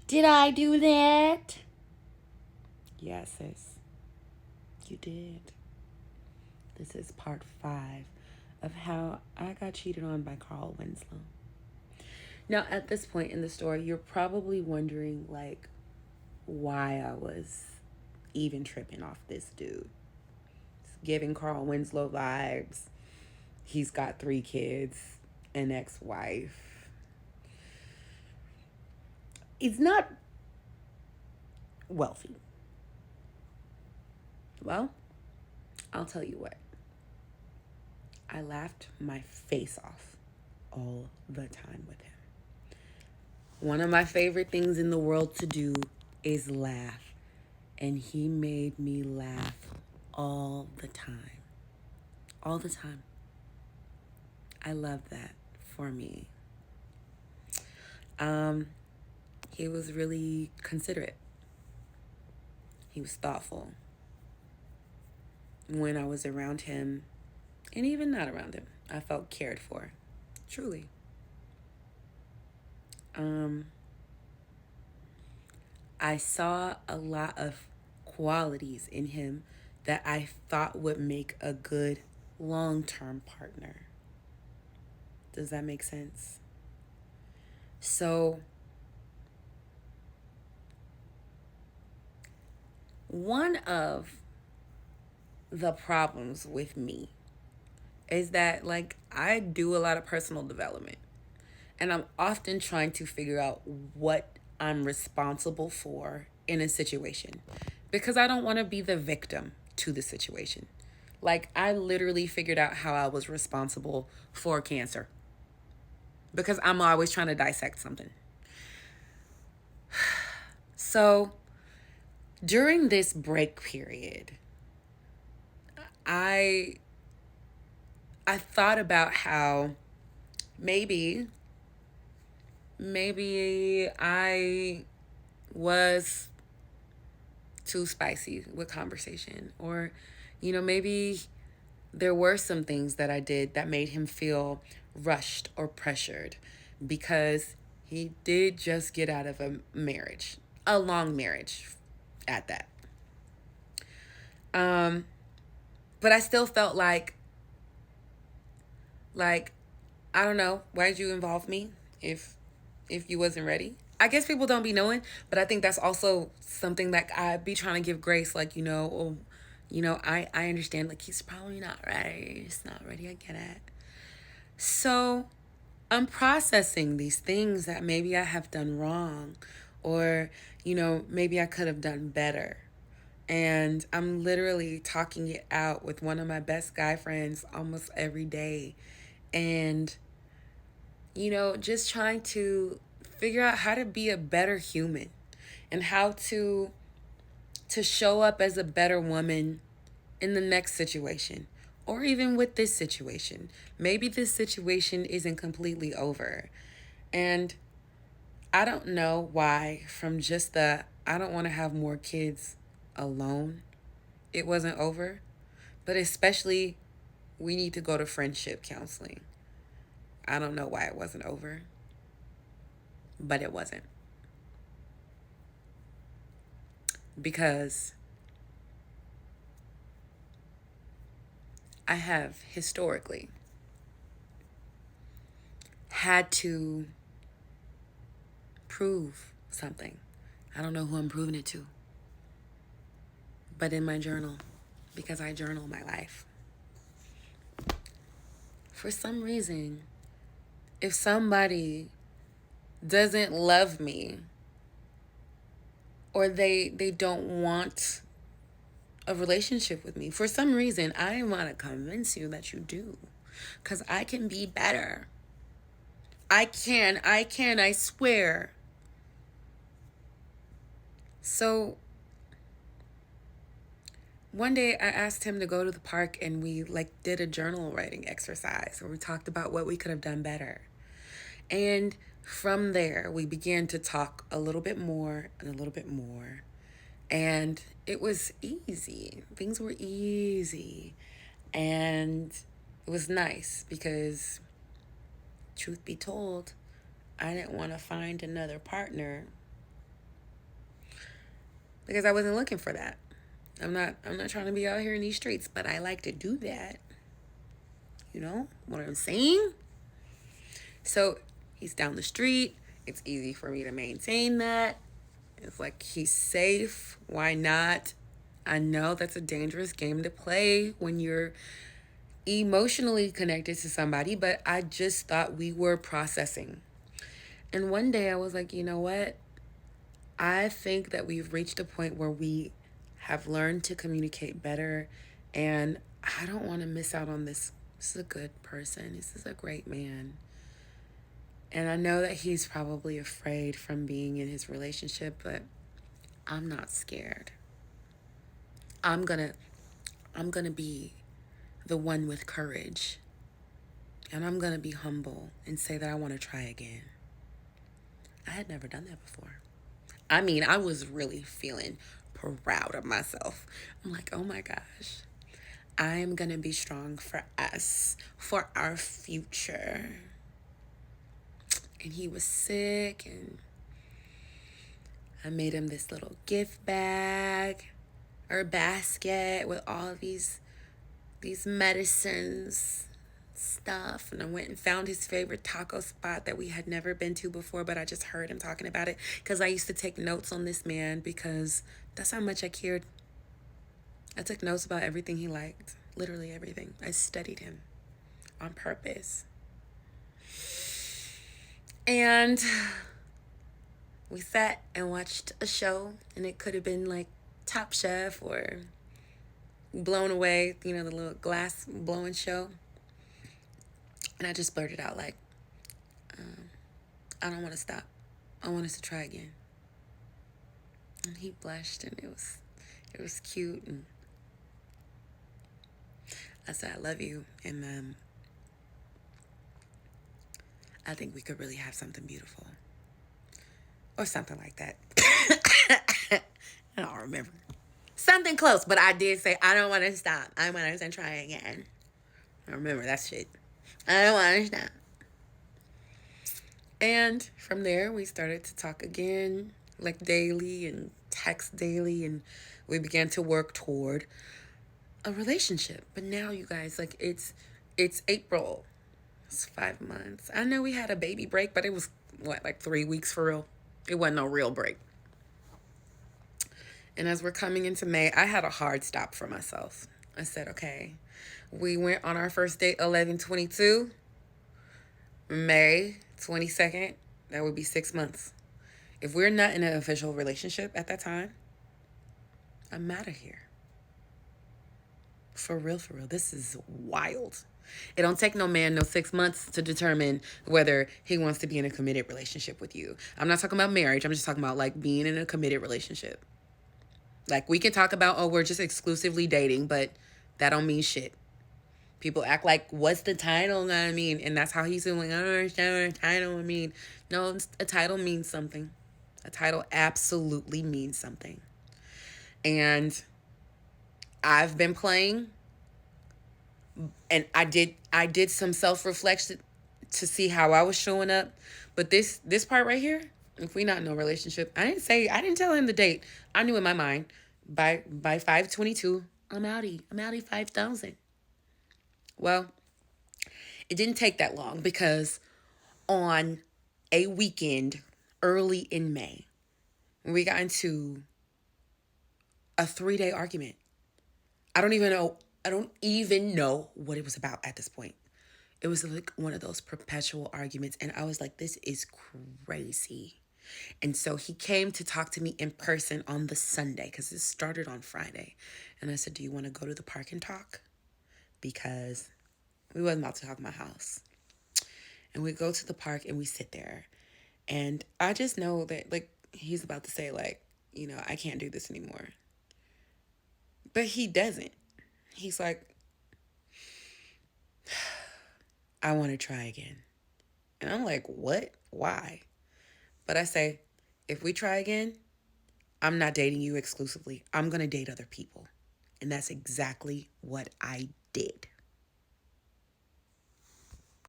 Did I do that? Yes, sis. You did. This is part 5 of how I got cheated on by Carl Winslow. Now, at this point in the story, you're probably wondering, like, why I was even tripping off this dude. It's giving Carl Winslow vibes. He's got 3 kids, an ex-wife. He's not wealthy. Well, I'll tell you what. I laughed my face off all the time with him. One of my favorite things in the world to do is laugh. And he made me laugh all the time. All the time. I love that for me. He was really considerate. He was thoughtful. When I was around him, and even not around him, I felt cared for. Truly. I saw a lot of qualities in him that I thought would make a good long-term partner. Does that make sense? So, one of the problems with me is that, like, I do a lot of personal development. And I'm often trying to figure out what I'm responsible for in a situation. Because I don't want to be the victim to the situation. Like, I literally figured out how I was responsible for cancer. Because I'm always trying to dissect something. So, during this break period, I thought about how maybe I was too spicy with conversation, or maybe there were some things that I did that made him feel rushed or pressured, because he did just get out of a long marriage at that. But I still felt like I don't know, why'd you involve me if you wasn't ready? I guess people don't be knowing, but I think that's also something that I'd be trying to give grace, like, I understand, like, he's probably not ready. He's not ready, I get it. So I'm processing these things that maybe I have done wrong, or, maybe I could have done better. And I'm literally talking it out with one of my best guy friends almost every day. And, just trying to figure out how to be a better human and how to show up as a better woman in the next situation, or even with this situation. Maybe this situation isn't completely over. And I don't know why, from just the I don't want to have more kids alone, it wasn't over. But especially, we need to go to friendship counseling. I don't know why it wasn't over, but it wasn't. Because I have historically had to prove something. I don't know who I'm proving it to, but in my journal, because I journal my life. For some reason, if somebody doesn't love me, or they don't want a relationship with me, for some reason, I want to convince you that you do. Because I can be better. I can, I swear. So one day I asked him to go to the park, and we did a journal writing exercise where we talked about what we could have done better. And from there, we began to talk a little bit more and a little bit more. And it was easy. Things were easy. And it was nice because, truth be told, I didn't want to find another partner because I wasn't looking for that. I'm not trying to be out here in these streets, but I like to do that. You know what I'm saying? So he's down the street. It's easy for me to maintain that. It's like he's safe. Why not? I know that's a dangerous game to play when you're emotionally connected to somebody, but I just thought we were processing. And one day I was like, you know what? I think that we've reached a point where we have learned to communicate better, and I don't want to miss out on this. This is a good person. This is a great man. And I know that he's probably afraid from being in his relationship, but I'm not scared. I'm going to I'm going to be the one with courage. And I'm going to be humble and say that I want to try again. I had never done that before. I mean, I was really feeling proud of myself. I'm like, oh my gosh, I am going to be strong for us, for our future. And he was sick, and I made him this little gift bag or basket with all of these medicines stuff, and I went and found his favorite taco spot that we had never been to before, but I just heard him talking about it because I used to take notes on this man because that's how much I cared. I took notes about everything he liked, literally everything. I studied him on purpose. And we sat and watched a show, and it could have been like Top Chef or Blown Away, the little glass blowing show. And I just blurted out like, I don't want to stop. I want us to try again. And he blushed, and it was cute. And I said, I love you. And I think we could really have something beautiful. Or something like that. I don't remember. Something close, but I did say, I don't want to stop. I want us to try again. I remember that shit. I don't want to stop. And from there, we started to talk again, like daily and text daily. And we began to work toward a relationship. But now, you guys, like it's April. It's 5 months. I know we had a baby break, but it was like 3 weeks for real. It wasn't no real break. And as we're coming into May, I had a hard stop for myself. I said, okay, we went on our first date 11/22. May 22nd, that would be 6 months. If we're not in an official relationship at that time, I'm out of here. For real, for real. This is wild. It don't take no man no 6 months to determine whether he wants to be in a committed relationship with you. I'm not talking about marriage. I'm just talking about like being in a committed relationship. Like we can talk about, oh, we're just exclusively dating, but that don't mean shit. People act like, what's the title? I mean, and that's how he's doing. I don't understand what a title mean. No, a title means something. A title absolutely means something. And I've been playing, and I did some self-reflection to see how I was showing up. But this part right here, if we not in no relationship, I didn't tell him the date. I knew in my mind by 5/22, I'm outie 5,000. Well, it didn't take that long because on a weekend early in May, we got into a 3-day argument. I don't even know what it was about at this point. It was like one of those perpetual arguments, and I was like, this is crazy. And so he came to talk to me in person on the Sunday because it started on Friday. And I said, do you want to go to the park and talk? Because we wasn't about to talk in my house. And we go to the park and we sit there. And I just know that, like, he's about to say, like, I can't do this anymore. But he doesn't. He's like, I want to try again. And I'm like, what? Why? But I say, if we try again, I'm not dating you exclusively. I'm going to date other people. And that's exactly what I did.